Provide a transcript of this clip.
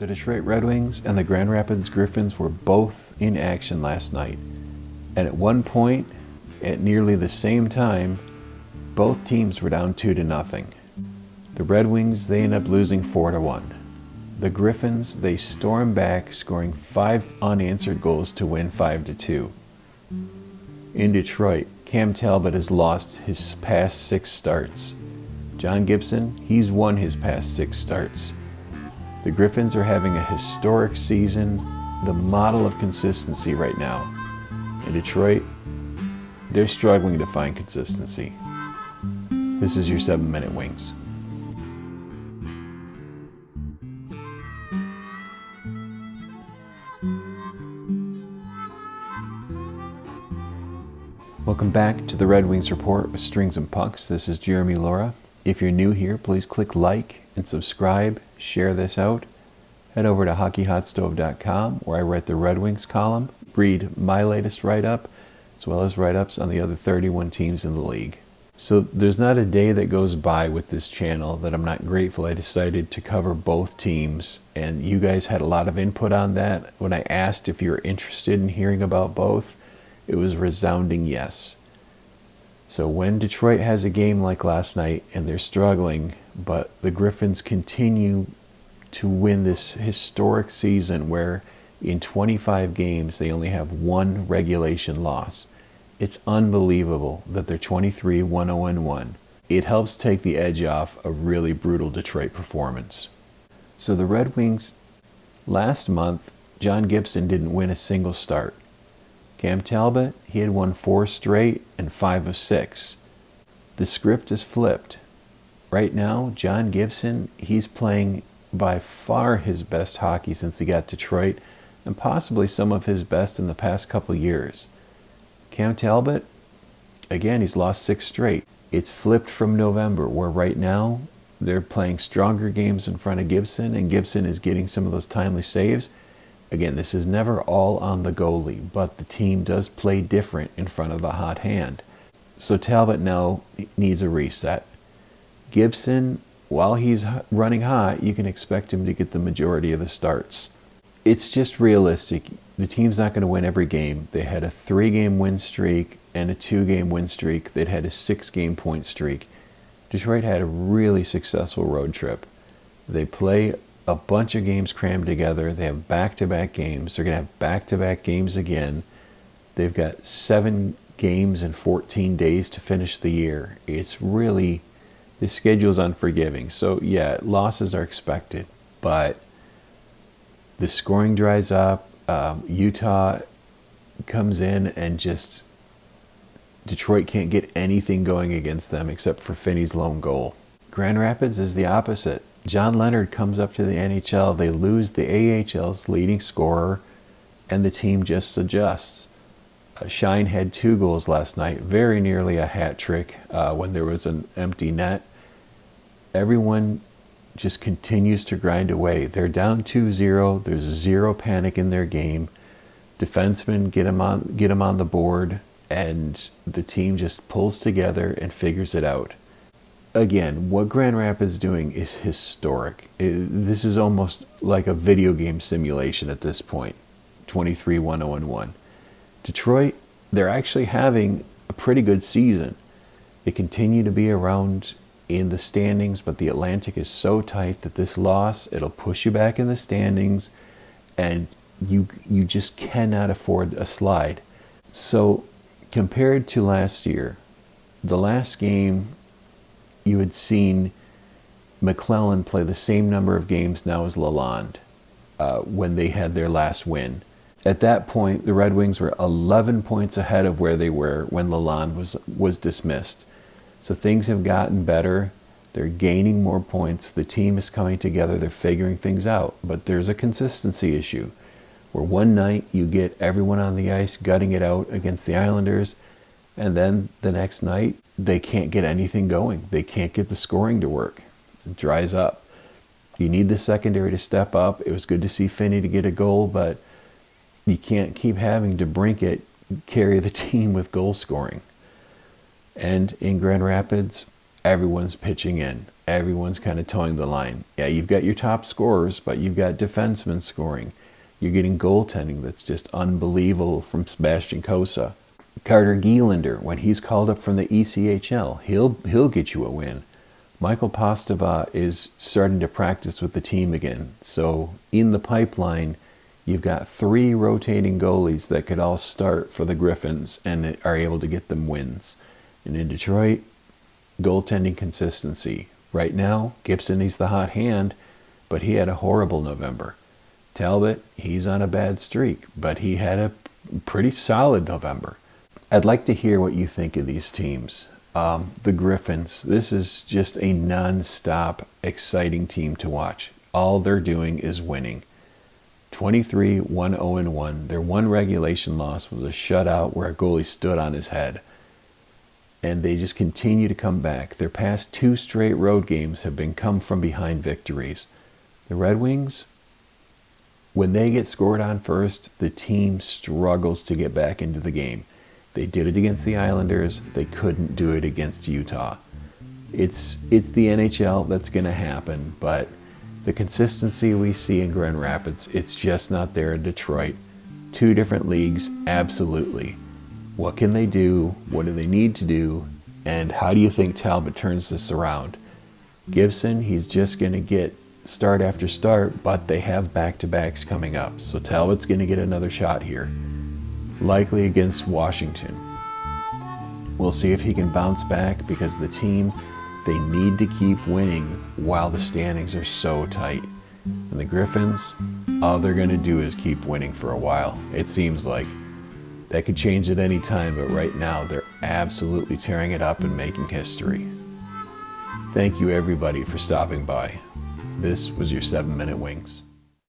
The Detroit Red Wings and the Grand Rapids Griffins were both in action last night. And at one point, at nearly the same time, both teams were down 2-0. The Red Wings, they end up losing 4-1. The Griffins, they storm back, scoring 5 unanswered goals to win 5-2. In Detroit, Cam Talbot has lost his past 6 starts. John Gibson, he's won his past 6 starts. The Griffins are having a historic season, the model of consistency right now. In Detroit, they're struggling to find consistency. This is your 7-Minute Wings. Welcome back to the Red Wings Report with Strings and Pucks. This is Jeremy Laura. If you're new here, please click like and subscribe, share this out. Head over to hockeyhotstove.com where I write the Red Wings column, read my latest write-up, as well as write-ups on the other 31 teams in the league. So there's not a day that goes by with this channel that I'm not grateful I decided to cover both teams, and you guys had a lot of input on that. When I asked if you were interested in hearing about both, it was a resounding yes. So when Detroit has a game like last night and they're struggling, but the Griffins continue to win this historic season where in 25 games they only have 1 regulation loss. It's unbelievable that they're 23-1-0-1. It helps take the edge off a really brutal Detroit performance. So the Red Wings, last month, John Gibson didn't win a single start. Cam Talbot, he had won 4 straight and 5 of 6. The script is flipped. Right now, John Gibson, he's playing by far his best hockey since he got to Detroit, and possibly some of his best in the past couple years. Cam Talbot, again, he's lost 6 straight. It's flipped from November, where right now they're playing stronger games in front of Gibson, and Gibson is getting some of those timely saves. Again, this is never all on the goalie, but the team does play different in front of the hot hand. So Talbot now needs a reset. Gibson, while he's running hot, you can expect him to get the majority of the starts. It's just realistic. The team's not going to win every game. They had a 3-game win streak and a 2-game win streak. They'd had a 6-game point streak. Detroit had a really successful road trip. They play a bunch of games crammed together. They have back-to-back games. They're going to have back-to-back games again. They've got 7 games in 14 days to finish the year. It's really, the schedule's unforgiving. So yeah, losses are expected, but the scoring dries up. Utah comes in and just, Detroit can't get anything going against them except for Finney's lone goal. Grand Rapids is the opposite. John Leonard comes up to the NHL. They lose the AHL's leading scorer, and the team just adjusts. Shine had 2 goals last night, very nearly a hat trick when there was an empty net. Everyone just continues to grind away. They're down 2-0. There's 0 panic in their game. Defensemen get them on the board, and the team just pulls together and figures it out. Again, what Grand Rapids is doing is historic. This is almost like a video game simulation at this point. 23-1-0-1. Detroit, they're actually having a pretty good season. They continue to be around in the standings, but the Atlantic is so tight that this loss, it'll push you back in the standings, and you just cannot afford a slide. So compared to last year, the last game, you had seen McClellan play the same number of games now as Lalonde when they had their last win. At that point, the Red Wings were 11 points ahead of where they were when Lalonde was dismissed. So things have gotten better. They're gaining more points. The team is coming together. They're figuring things out. But there's a consistency issue where one night you get everyone on the ice gutting it out against the Islanders, and then the next night they can't get anything going. They can't get the scoring to work. It dries up. You need the secondary to step up. It was good to see Finney to get a goal, but you can't keep having DeBrincat carry the team with goal scoring. And in Grand Rapids, everyone's pitching in. everyone's kind of towing the line. Yeah, you've got your top scorers, but you've got defensemen scoring. You're getting goaltending that's just unbelievable from Sebastian Kosa. Carter Gielander, when he's called up from the ECHL, he'll get you a win. Michael Postova is starting to practice with the team again. So in the pipeline, you've got 3 rotating goalies that could all start for the Griffins and are able to get them wins. And in Detroit, goaltending consistency. Right now, Gibson, he's the hot hand, but he had a horrible November. Talbot, he's on a bad streak, but he had a pretty solid November. I'd like to hear what you think of these teams. The Griffins, this is just a non-stop exciting team to watch. All they're doing is winning. 23-1-0-1. Their one regulation loss was a shutout where a goalie stood on his head. And they just continue to come back. Their past 2 straight road games have been come from behind victories. The Red Wings, when they get scored on first, the team struggles to get back into the game. They did it against the Islanders. They couldn't do it against Utah. It's the NHL. That's going to happen. But the consistency we see in Grand Rapids, it's just not there in Detroit. 2 different leagues, absolutely. What can they do? What do they need to do? And how do you think Talbot turns this around? Gibson, he's just going to get start after start, but they have back-to-backs coming up. So Talbot's going to get another shot here. Likely against Washington. We'll see if he can bounce back because the team, they need to keep winning while the standings are so tight. And the Griffins, all they're going to do is keep winning for a while. It seems like that could change at any time, but right now they're absolutely tearing it up and making history. Thank you everybody for stopping by. This was your 7-Minute Wings.